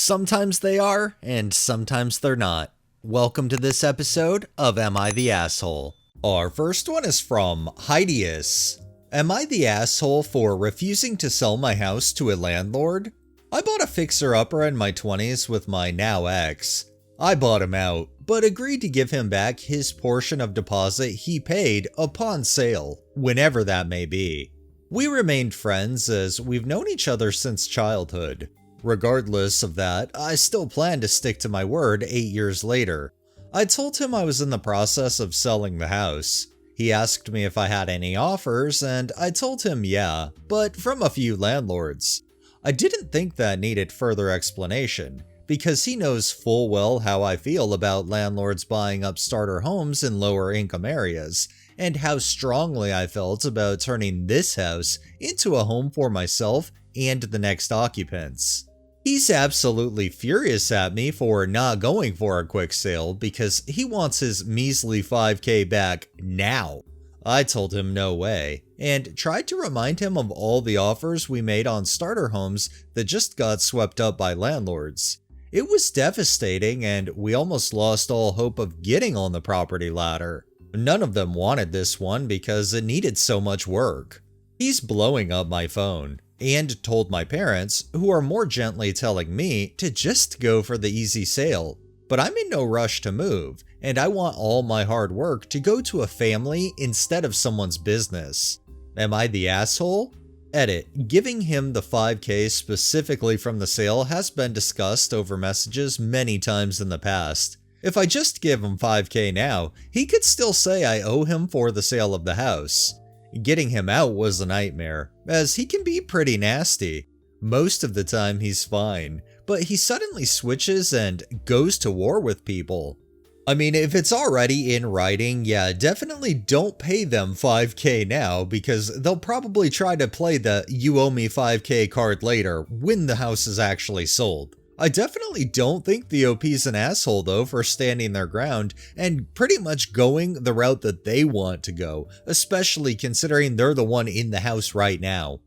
Sometimes they are, and sometimes they're not. Welcome to this episode of Am I the Asshole? Our first one is from Hideous. Am I the asshole for refusing to sell my house to a landlord? I bought a fixer-upper in my 20s with my now ex. I bought him out, but agreed to give him back his portion of deposit he paid upon sale, whenever that may be. We remained friends as we've known each other since childhood. Regardless of that, I still plan to stick to my word 8 years later. I told him I was in the process of selling the house. He asked me if I had any offers, and I told him yeah, but from a few landlords. I didn't think that needed further explanation, because he knows full well how I feel about landlords buying up starter homes in lower income areas, and how strongly I felt about turning this house into a home for myself and the next occupants. He's absolutely furious at me for not going for a quick sale because he wants his measly $5,000 back now. I told him no way, and tried to remind him of all the offers we made on starter homes that just got swept up by landlords. It was devastating, and we almost lost all hope of getting on the property ladder. None of them wanted this one because it needed so much work. He's blowing up my phone, and told my parents, who are more gently telling me to just go for the easy sale. But I'm in no rush to move, and I want all my hard work to go to a family instead of someone's business. Am I the asshole? Edit. Giving him the $5,000 specifically from the sale has been discussed over messages many times in the past. If I just give him $5,000 now, he could still say I owe him for the sale of the house. Getting him out was a nightmare, as he can be pretty nasty. Most of the time he's fine, but he suddenly switches and goes to war with people. I mean, if it's already in writing, yeah, definitely don't pay them $5,000 now, because they'll probably try to play the "you owe me $5,000 card later" when the house is actually sold. I definitely don't think the OP's an asshole though for standing their ground and pretty much going the route that they want to go, especially considering they're the one in the house right now.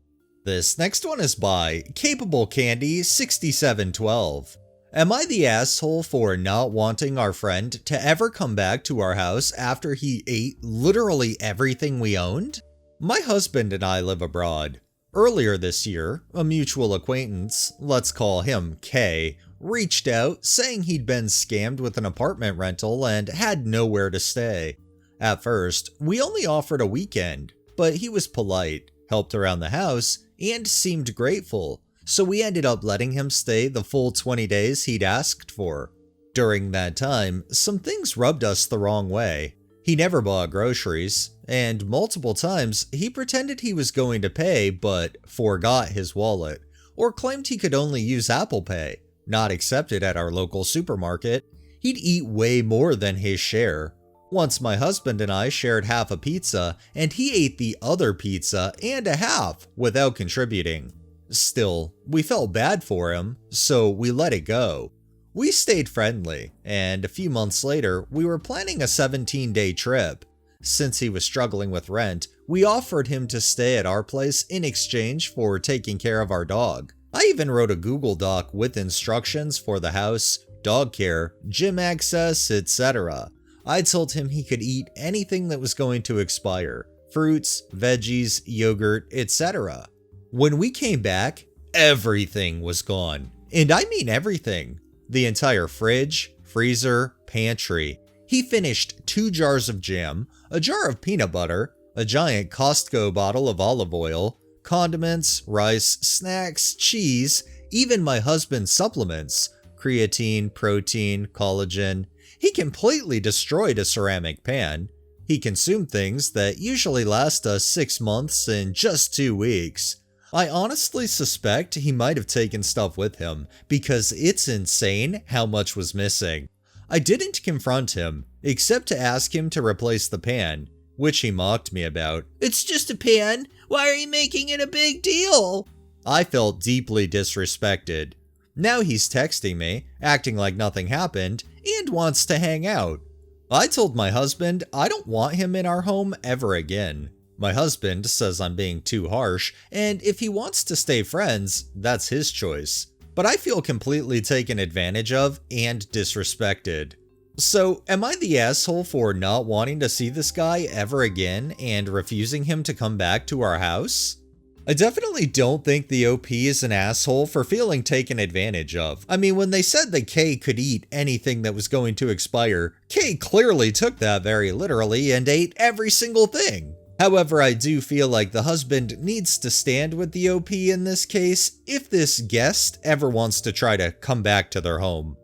This next one is by Capable Candy 6712. Am I the asshole for not wanting our friend to ever come back to our house after he ate literally everything we owned? My husband and I live abroad. Earlier this year, a mutual acquaintance, let's call him K, reached out saying he'd been scammed with an apartment rental and had nowhere to stay. At first, we only offered a weekend, but he was polite, helped around the house, and seemed grateful, so we ended up letting him stay the full 20 days he'd asked for. During that time, some things rubbed us the wrong way. He never bought groceries, and multiple times he pretended he was going to pay but forgot his wallet, or claimed he could only use Apple Pay, not accepted at our local supermarket. He'd eat way more than his share. Once my husband and I shared half a pizza, and he ate the other pizza and a half without contributing. Still, we felt bad for him, so we let it go. We stayed friendly, and a few months later, we were planning a 17-day trip. Since he was struggling with rent, we offered him to stay at our place in exchange for taking care of our dog. I even wrote a Google Doc with instructions for the house, dog care, gym access, etc. I told him he could eat anything that was going to expire: fruits, veggies, yogurt, etc. When we came back, everything was gone. And I mean everything. The entire fridge, freezer, pantry. He finished 2 jars of jam, a jar of peanut butter, a giant Costco bottle of olive oil, condiments, rice, snacks, cheese, even my husband's supplements, creatine, protein, collagen. He completely destroyed a ceramic pan. He consumed things that usually last us 6 months in just 2 weeks. I honestly suspect he might have taken stuff with him, because it's insane how much was missing. I didn't confront him, except to ask him to replace the pan, which he mocked me about. "It's just a pan, why are you making it a big deal?" I felt deeply disrespected. Now he's texting me, acting like nothing happened, and wants to hang out. I told my husband I don't want him in our home ever again. My husband says I'm being too harsh, and if he wants to stay friends, that's his choice. but I feel completely taken advantage of and disrespected. So, am I the asshole for not wanting to see this guy ever again and refusing him to come back to our house? I definitely don't think the OP is an asshole for feeling taken advantage of. I mean, when they said that Kay could eat anything that was going to expire, Kay clearly took that very literally and ate every single thing. However, I do feel like the husband needs to stand with the OP in this case if this guest ever wants to try to come back to their home.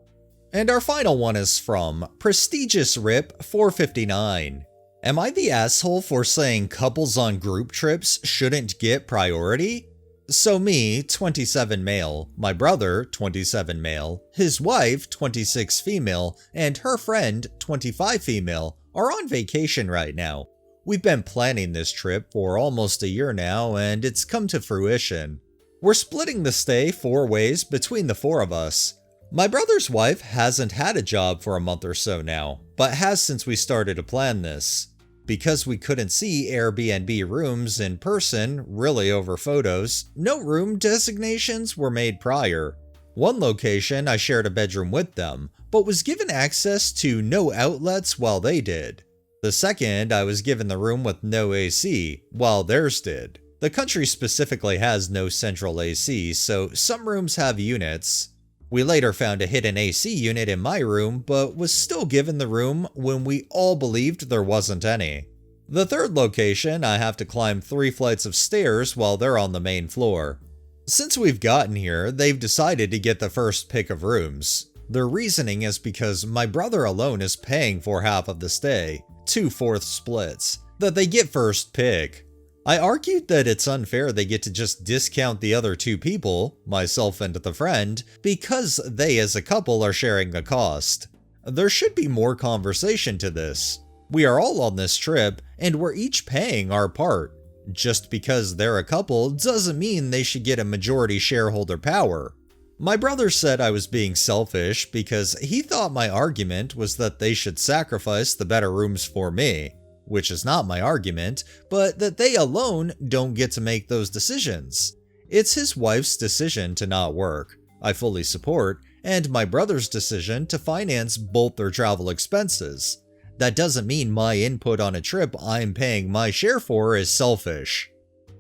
And our final one is from Prestigious Rip 459. Am I the asshole for saying couples on group trips shouldn't get priority? So me, 27 male, my brother, 27 male, his wife, 26 female, and her friend, 25 female, are on vacation right now. We've been planning this trip for almost a year now, and it's come to fruition. We're splitting the stay 4 ways between the 4 of us. My brother's wife hasn't had a job for a month or so now, but has since we started to plan this. Because we couldn't see Airbnb rooms in person, really over photos, no room designations were made prior. One location I shared a bedroom with them, but was given access to no outlets while they did. The second, I was given the room with no AC, while theirs did. The country specifically has no central AC, so some rooms have units. We later found a hidden AC unit in my room, but was still given the room when we all believed there wasn't any. The third location, I have to climb 3 flights of stairs while they're on the main floor. Since we've gotten here, they've decided to get the first pick of rooms. Their reasoning is because my brother alone is paying for half of the stay, 2/4 splits, that they get first pick. I argued that it's unfair they get to just discount the other 2 people, myself and the friend, because they as a couple are sharing the cost. There should be more conversation to this. We are all on this trip, and we're each paying our part. Just because they're a couple doesn't mean they should get a majority shareholder power. My brother said I was being selfish because he thought my argument was that they should sacrifice the better rooms for me. Which is not my argument, but that they alone don't get to make those decisions. It's his wife's decision to not work, I fully support, and my brother's decision to finance both their travel expenses. That doesn't mean my input on a trip I'm paying my share for is selfish.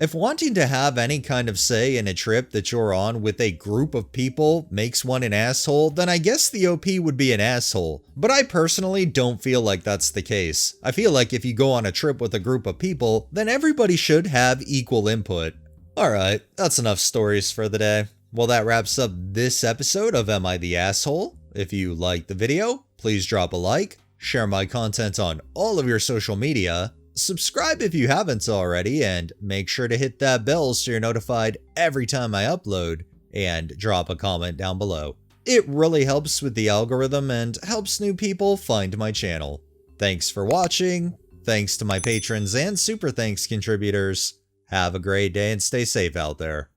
If wanting to have any kind of say in a trip that you're on with a group of people makes one an asshole, then I guess the OP would be an asshole. But I personally don't feel like that's the case. I feel like if you go on a trip with a group of people, then everybody should have equal input. Alright, that's enough stories for the day. Well, that wraps up this episode of Am I the Asshole? If you liked the video, please drop a like, share my content on all of your social media, subscribe if you haven't already, and make sure to hit that bell so you're notified every time I upload, and drop a comment down below. It really helps with the algorithm and helps new people find my channel. Thanks for watching, thanks to my patrons and super thanks contributors. Have a great day and stay safe out there.